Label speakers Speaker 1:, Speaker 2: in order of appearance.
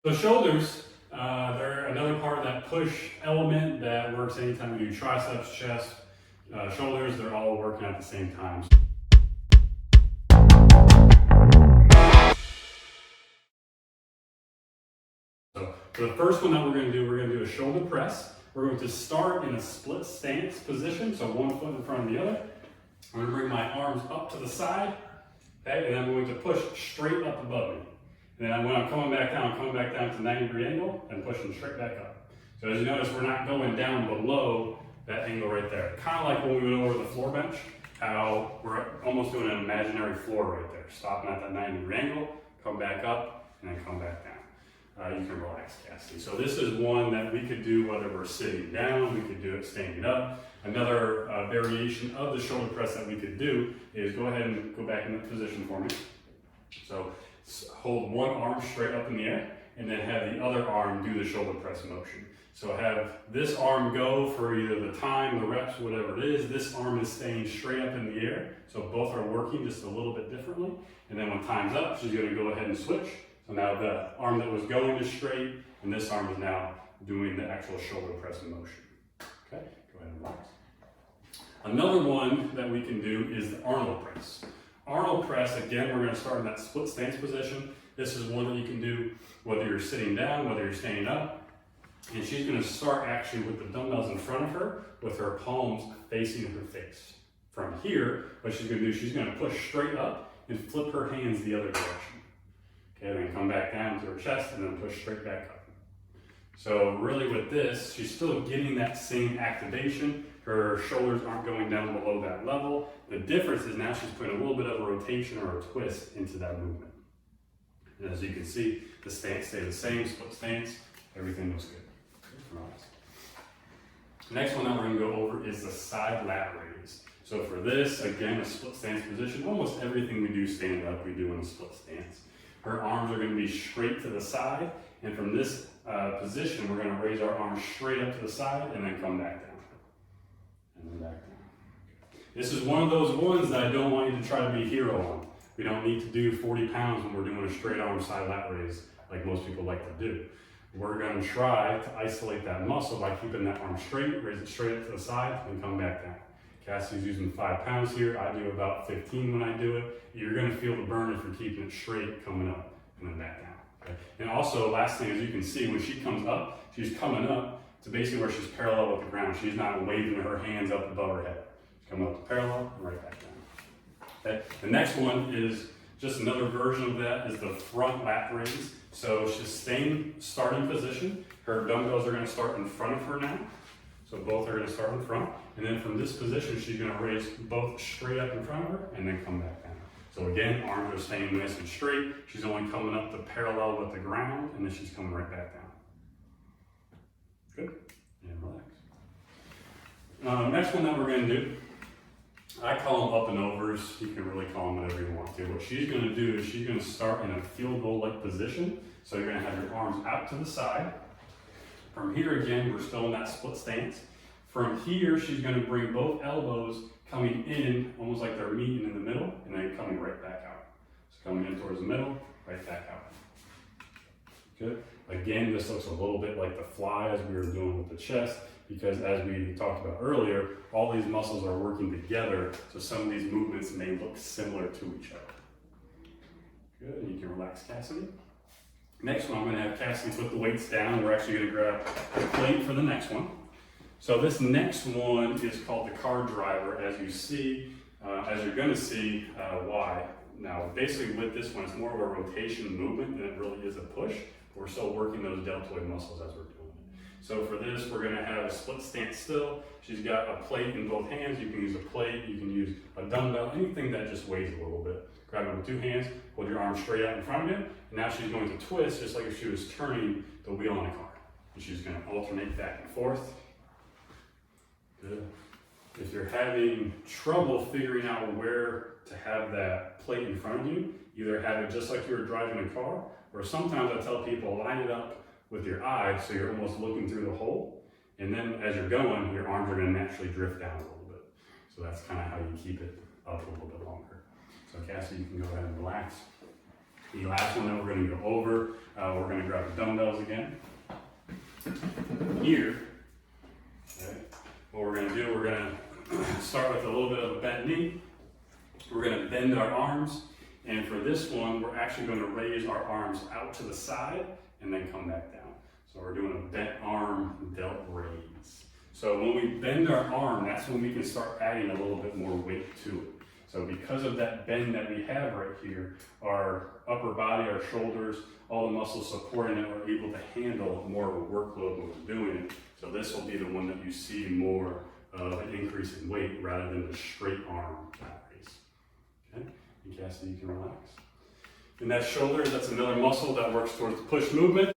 Speaker 1: So shoulders, they're another part of that push element that works anytime we do triceps, chest, shoulders. They're all working at the same time. So for the first one that we're going to do a shoulder press. We're going to start in a split stance position, so one foot in front of the other. I'm going to bring my arms up to the side, okay, and I'm going to push straight up above me. And then when I'm coming back down to 90-degree angle and pushing straight back up. So as you notice, we're not going down below that angle right there. Kind of like when we went over the floor bench, how we're almost doing an imaginary floor right there. Stopping at that 90-degree angle, come back up, and then come back down. You can relax, Cassie. So this is one that we could do whether we're sitting down, we could do it standing up. Another variation of the shoulder press that we could do is go ahead and go back in the position for me. So hold one arm straight up in the air and then have the other arm do the shoulder press motion. So have this arm go for either the time, the reps, whatever it is. This arm is staying straight up in the air. So both are working just a little bit differently. And then when time's up, she's going to go ahead and switch. So now the arm that was going is straight, and this arm is now doing the actual shoulder press motion. Okay, go ahead and relax. Another one that we can do is the Arnold press. Arnold press, again, we're going to start in that split stance position. This is one that you can do whether you're sitting down, whether you're standing up. And she's going to start actually with the dumbbells in front of her, with her palms facing her face. From here, what she's going to do, she's going to push straight up and flip her hands the other direction. Okay, then come back down to her chest and then push straight back up. So really with this, she's still getting that same activation. Her shoulders aren't going down below that level. The difference is now she's putting a little bit of a rotation or a twist into that movement. And as you can see, the stance stays the same, split stance, everything looks good. Next one that we're going to go over is the side lat raise. So for this, again, a split stance position. Almost everything we do standing up, we do in a split stance. Her arms are going to be straight to the side, and from this position, we're going to raise our arms straight up to the side and then come back down. And then back down. This is one of those ones that I don't want you to try to be a hero on. We don't need to do 40 pounds when we're doing a straight arm side lat raise like most people like to do. We're going to try to isolate that muscle by keeping that arm straight, raise it straight up to the side, and come back down. Cassie's using 5 pounds here. I do about 15 when I do it. You're going to feel the burn if you're keeping it straight, coming up, and then back down. Okay? And also, last thing, as you can see, when she comes up, she's coming up to basically where she's parallel with the ground. She's not waving her hands up above her head. She's coming up to parallel and right back down. Okay? The next one is just another version of that is the front lat raise. So she's staying starting position. Her dumbbells are going to start in front of her now. So both are going to start in front. And then from this position, she's going to raise both straight up in front of her and then come back down. So again, arms are staying nice and straight. She's only coming up to parallel with the ground, and then she's coming right back down. Good. And relax. Next one that we're going to do, I call them up and overs. You can really call them whatever you want to. What she's going to do is she's going to start in a field goal-like position. So you're going to have your arms out to the side. From here again, we're still in that split stance. From here, she's going to bring both elbows coming in, almost like they're meeting in the middle, and then coming right back out. So coming in towards the middle, right back out. Good. Again, this looks a little bit like the fly as we were doing with the chest, because as we talked about earlier, all these muscles are working together, so some of these movements may look similar to each other. Good, and you can relax Cassidy. Next one, I'm going to have Cassidy put the weights down. We're actually going to grab the plate for the next one. So this next one is called the car driver, as you see, as you're going to see why. Now, basically with this one, it's more of a rotation movement than it really is a push. We're still working those deltoid muscles as we're doing it. So for this, we're going to have a split stance still. She's got a plate in both hands. You can use a plate, you can use a dumbbell, anything that just weighs a little bit. Grab it with 2 hands, hold your arms straight out in front of you, and now she's going to twist just like if she was turning the wheel on a car. And she's going to alternate back and forth. Good. If you're having trouble figuring out where to have that plate in front of you, either have it just like you were driving a car, or sometimes I tell people line it up with your eyes so you're almost looking through the hole, and then as you're going, your arms are going to naturally drift down a little bit. So that's kind of how you keep it up a little bit longer. So Cassie, you can go ahead and relax. The last one that we're going to go over, we're going to grab the dumbbells again. Here, okay, what we're going to do, we're going to start with a little bit of a bent knee. We're going to bend our arms, and for this one, we're actually going to raise our arms out to the side and then come back down. So we're doing a bent arm delt raise. So when we bend our arm, that's when we can start adding a little bit more weight to it. So because of that bend that we have right here, our upper body, our shoulders, all the muscles supporting it, we're able to handle more of a workload when we're doing it. So this will be the one that you see more of an increase in weight rather than the straight arm flat raise. Okay, and Cassidy, you can relax. And that shoulder, that's another muscle that works towards the push movement.